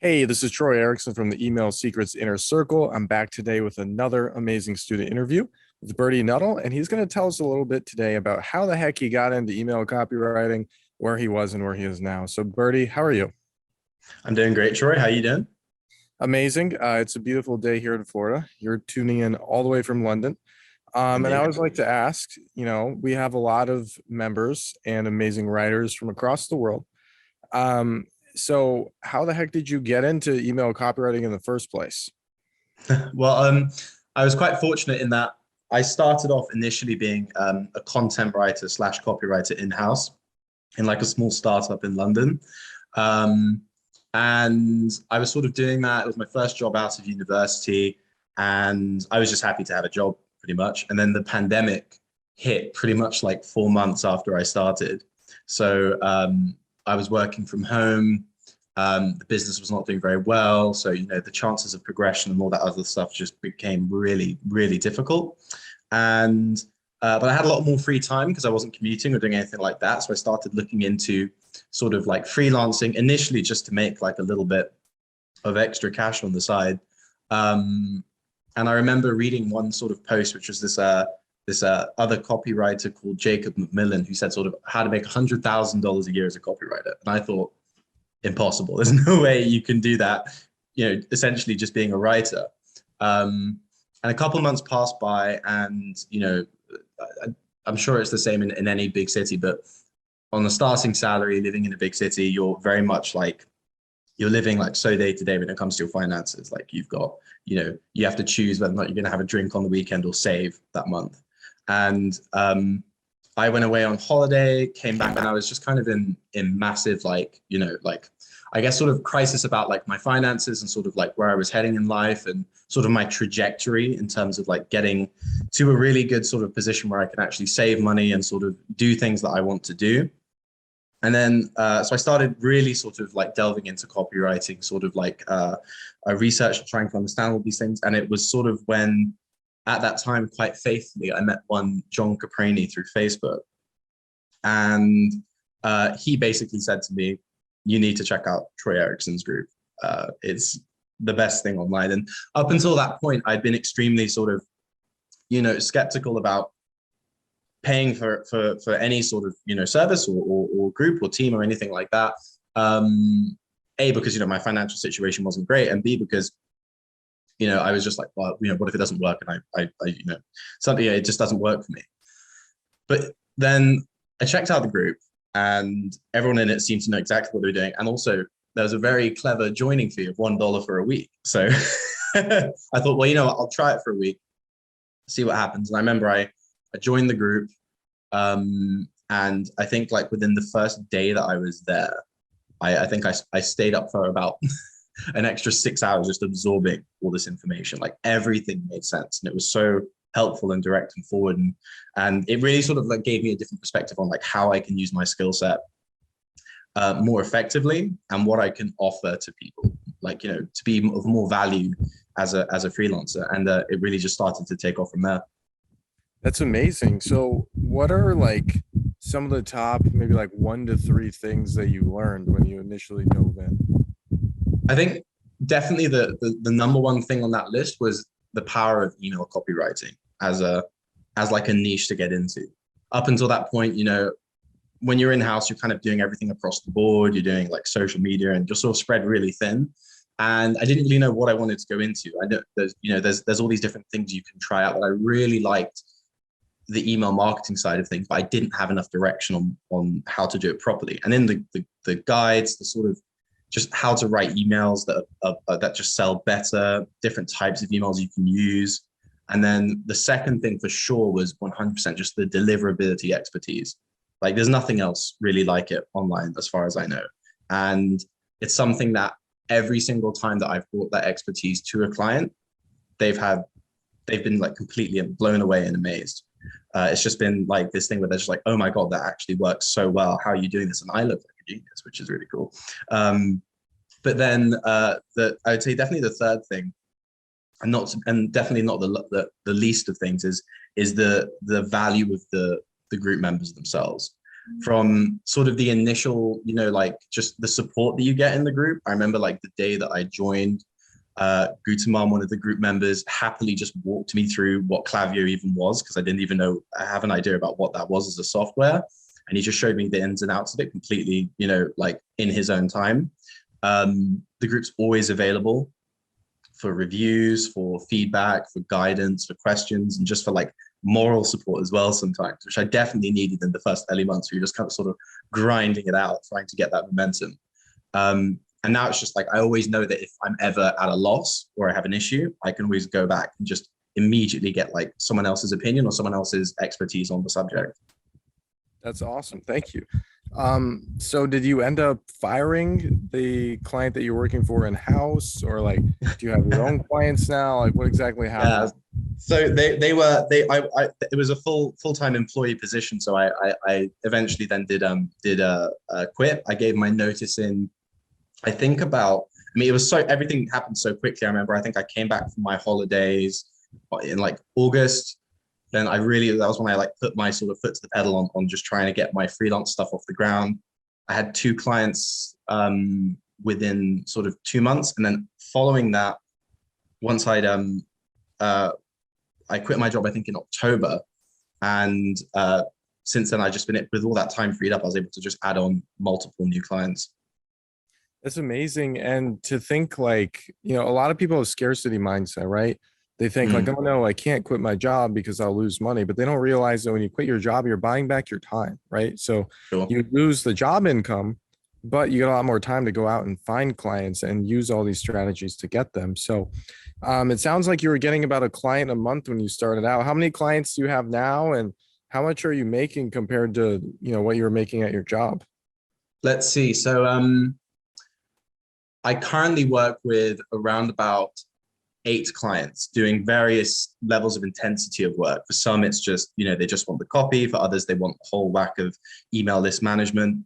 Hey, this is Troy Erickson from the Email Secrets Inner Circle. I'm back today with another amazing student interview with Bertie Nuttall, and he's going to tell us a little bit today about how the heck he got into email copywriting, where he was and where he is now. So, Bertie, how are you? I'm doing great, Troy. How you doing? Amazing. It's a beautiful day here in Florida. You're tuning in all the way from London. And I Indeed. always like to ask, we have a lot of members and amazing writers from across the world. Um, so how the heck did you get into email copywriting in the first place? Well, I was quite fortunate in that I started off initially being a content writer slash copywriter in-house in like a small startup in London. Um, and I was sort of doing that. It was my first job out of university, and I was just happy to have a job pretty much. And then the pandemic hit pretty much like 4 months after I started. So I was working from home. The business was not doing very well. So, the chances of progression and all that other stuff just became really, really difficult. And, but I had a lot more free time because I wasn't commuting or doing anything like that. So I started looking into sort of like freelancing initially just to make like a little bit of extra cash on the side. And I remember reading one sort of post, which was this other copywriter called Jacob McMillan, who said sort of how to make $100,000 a year as a copywriter. And I thought, impossible. There's no way you can do that, essentially just being a writer. And a couple months passed by, and, I'm sure it's the same in any big city, but on a starting salary, living in a big city, you're very much like, you're living like so day to day when it comes to your finances. Like you've got, you have to choose whether or not you're going to have a drink on the weekend or save that month. And I went away on holiday, came back, and I was just kind of in massive like, like I guess sort of crisis about like my finances and sort of like where I was heading in life and sort of my trajectory in terms of like getting to a really good sort of position where I can actually save money and sort of do things that I want to do. And then, so I started really sort of like delving into copywriting, sort of like I researched trying to understand all these things. And it was sort of when, at that time, quite faithfully, I met one John Caprini through Facebook. And he basically said to me, you need to check out Troy Erickson's group. It's the best thing online. And up until that point, I'd been extremely sort of, skeptical about paying for any sort of service or group or team or anything like that. A, because my financial situation wasn't great, and B, because I was just like, well, what if it doesn't work? And I something, it just doesn't work for me. But then I checked out the group, and everyone in it seemed to know exactly what they were doing. And also, there was a very clever joining fee of $1 for a week. So I thought, well, I'll try it for a week, see what happens. And I remember I joined the group, and I think like within the first day that I was there, I think I stayed up for about an extra 6 hours just absorbing all this information. Like everything made sense, and it was so helpful and direct and forward, and it really sort of like gave me a different perspective on like how I can use my skill set more effectively and what I can offer to people, like to be of more value as a freelancer. And it really just started to take off from there. That's amazing. So, what are like some of the top, maybe like 1 to 3 things that you learned when you initially dove in? I think definitely the number one thing on that list was the power of email copywriting as like a niche to get into. Up until that point, when you're in house, you're kind of doing everything across the board. You're doing like social media, and you're sort of spread really thin. And I didn't really know what I wanted to go into. I know there's all these different things you can try out, but I really liked the email marketing side of things, but I didn't have enough direction on how to do it properly. And in the guides, the sort of just how to write emails that just sell better, different types of emails you can use. And then the second thing for sure was 100% just the deliverability expertise. Like there's nothing else really like it online as far as I know. And it's something that every single time that I've brought that expertise to a client, they've been like completely blown away and amazed. It's just been like this thing where they're just like, oh my God, that actually works so well. How are you doing this? And I look like a genius, which is really cool. But then I would say definitely the third thing, and definitely not the least of things, is the value of the group members themselves. from sort of the initial, like just the support that you get in the group. I remember like the day that I joined, Gutamam, one of the group members, happily just walked me through what Klaviyo even was, because I didn't even know, I have an idea about what that was as a software. And he just showed me the ins and outs of it completely, like in his own time. The group's always available for reviews, for feedback, for guidance, for questions, and just for like moral support as well sometimes, which I definitely needed in the first early months, where you're just kind of sort of grinding it out, trying to get that momentum. And now it's just like, I always know that if I'm ever at a loss or I have an issue, I can always go back and just immediately get like someone else's opinion or someone else's expertise on the subject. That's awesome. Thank you. So did you end up firing the client that you're working for in-house, or like, do you have your own clients now? Like, what exactly happened? So it was a full-time employee position. So I eventually then did quit. I gave my notice in, I think it was everything happened so quickly. I remember, I think I came back from my holidays in like August. Then that was when I like put my sort of foot to the pedal on just trying to get my freelance stuff off the ground. I had 2 clients within sort of 2 months. And then following that, once I quit my job, I think in October. And since then, I've just been, with all that time freed up, I was able to just add on multiple new clients. That's amazing. And to think like, a lot of people have scarcity mindset, right? They think like, oh no, I can't quit my job because I'll lose money. But they don't realize that when you quit your job, you're buying back your time, right? So Sure. You lose the job income, but you get a lot more time to go out and find clients and use all these strategies to get them. So it sounds like you were getting about a client a month when you started out. How many clients do you have now, and how much are you making compared to, what you were making at your job? Let's see. So I currently work with around about 8 clients doing various levels of intensity of work. For some, it's just, they just want the copy. For others, they want a whole whack of email list management.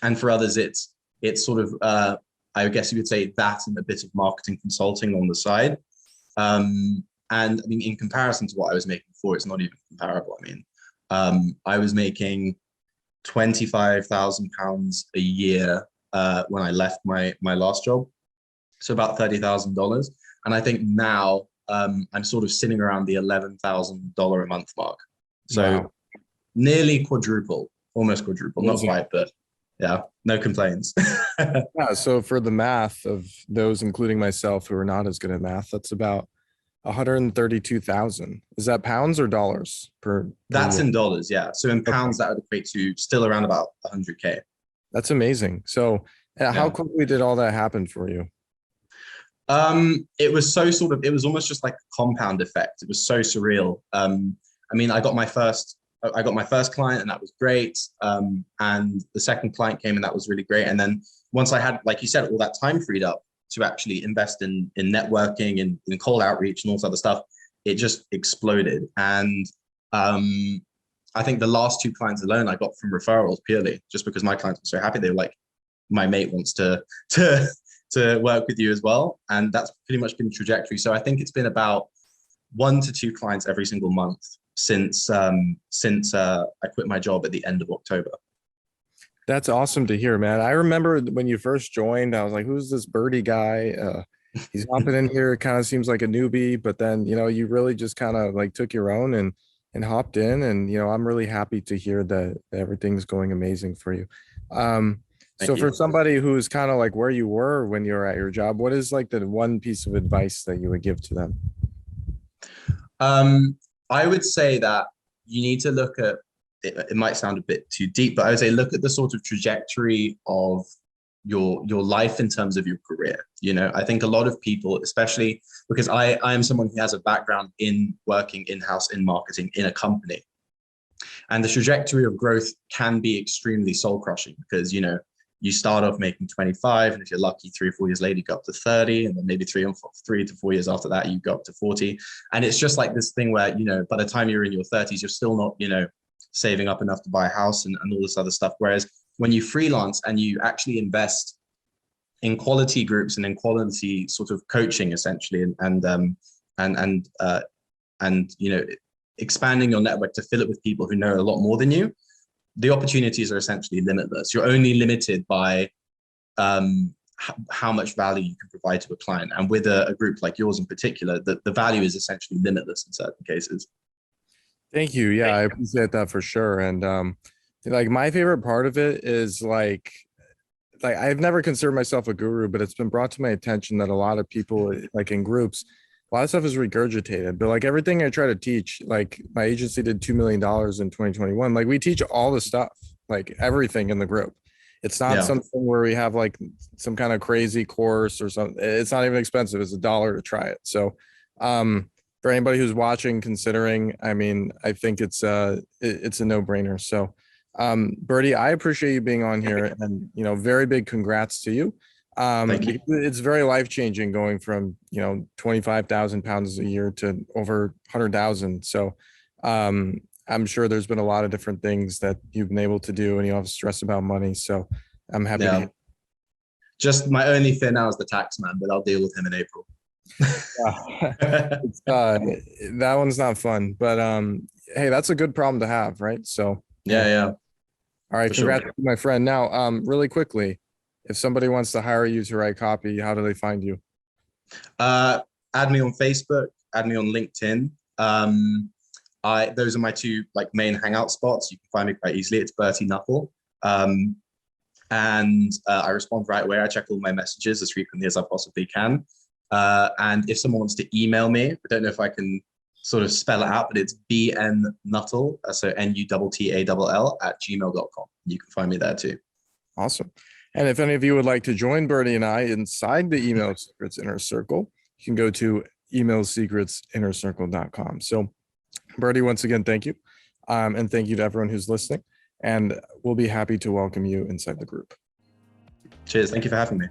And for others, it's sort of, I guess you would say that and a bit of marketing consulting on the side. And I mean, in comparison to what I was making before, it's not even comparable. I mean, I was making £25,000 a year when I left my last job. So about $30,000. And I think now I'm sort of sitting around the $11,000 a month mark. So wow. Nearly quadruple, almost quadruple, not quite, but yeah, no complaints. Yeah, so for the math of those, including myself, who are not as good at math, that's about 132,000. Is that pounds or dollars per? That's in dollars, yeah. So in pounds, that would equate to still around about 100K. That's amazing. So how quickly did all that happen for you? It was it was almost just like a compound effect. It was so surreal. I mean, I got my first client, and that was great. And the second client came, and that was really great. And then once I had, like you said, all that time freed up to actually invest in networking and in cold outreach and all this other stuff, it just exploded. And I think the last 2 clients alone I got from referrals, purely just because my clients were so happy. They were like, my mate wants to work with you as well. And that's pretty much been the trajectory. So I think it's been about 1 to 2 clients every single month since I quit my job at the end of October. That's awesome to hear, man. I remember when you first joined, I was like, who's this Bertie guy? He's hopping in here. It kind of seems like a newbie, but then, you really just kind of like took your own and hopped in. And, I'm really happy to hear that everything's going amazing for you. So for somebody who's kind of like where you were when you were at your job, what is like the one piece of advice that you would give to them? I would say that you need to look at, it might sound a bit too deep, but I would say look at the sort of trajectory of your life in terms of your career. I think a lot of people, especially because I am someone who has a background in working in-house in marketing in a company. And the trajectory of growth can be extremely soul crushing because, you start off making 25, and if you're lucky, 3 or 4 years later, you go up to 30, and then maybe 3 to 4 years after that, you go up to 40. And it's just like this thing where, by the time you're in your 30s, you're still not, saving up enough to buy a house and all this other stuff. Whereas when you freelance and you actually invest in quality groups and in quality sort of coaching, essentially, and expanding your network to fill it with people who know a lot more than you, the opportunities are essentially limitless. You're only limited by how much value you can provide to a client. And with a group like yours in particular, the value is essentially limitless in certain cases. Thank you. Yeah, I appreciate that for sure. And like my favorite part of it is like I've never considered myself a guru, but it's been brought to my attention that a lot of people like in groups, a lot of stuff is regurgitated. But like everything I try to teach, like my agency did $2 million in 2021. Like we teach all the stuff, like everything in the group. It's not something where we have like some kind of crazy course or something. It's not even expensive. It's $1 to try it. So for anybody who's watching, considering, I mean, I think it's a no-brainer. So Bertie, I appreciate you being on here, and very big congrats to you. Thank you. It's very life-changing going from 25,000 pounds a year to over 100,000. So I'm sure there's been a lot of different things that you've been able to do, and you don't have stress about money. So I'm happy to hear. Just my only fear now is the tax man, but I'll deal with him in April. That one's not fun, but hey, that's a good problem to have, right? So yeah. All right, congrats, my friend. Now, really quickly, if somebody wants to hire you to write copy, how do they find you? Add me on Facebook, add me on LinkedIn. Those are my two like main hangout spots. You can find me quite easily. It's Bertie Nuttall. And I respond right away. I check all my messages as frequently as I possibly can. And if someone wants to email me, I don't know if I can sort of spell it out, but it's bnnuttall, so Nuttall @gmail.com. You can find me there too. Awesome. And if any of you would like to join Bertie and I inside the Email Secrets Inner Circle, you can go to emailsecretsinnercircle.com. So Bertie, once again, thank you. And thank you to everyone who's listening. And we'll be happy to welcome you inside the group. Cheers. Thank you for having me.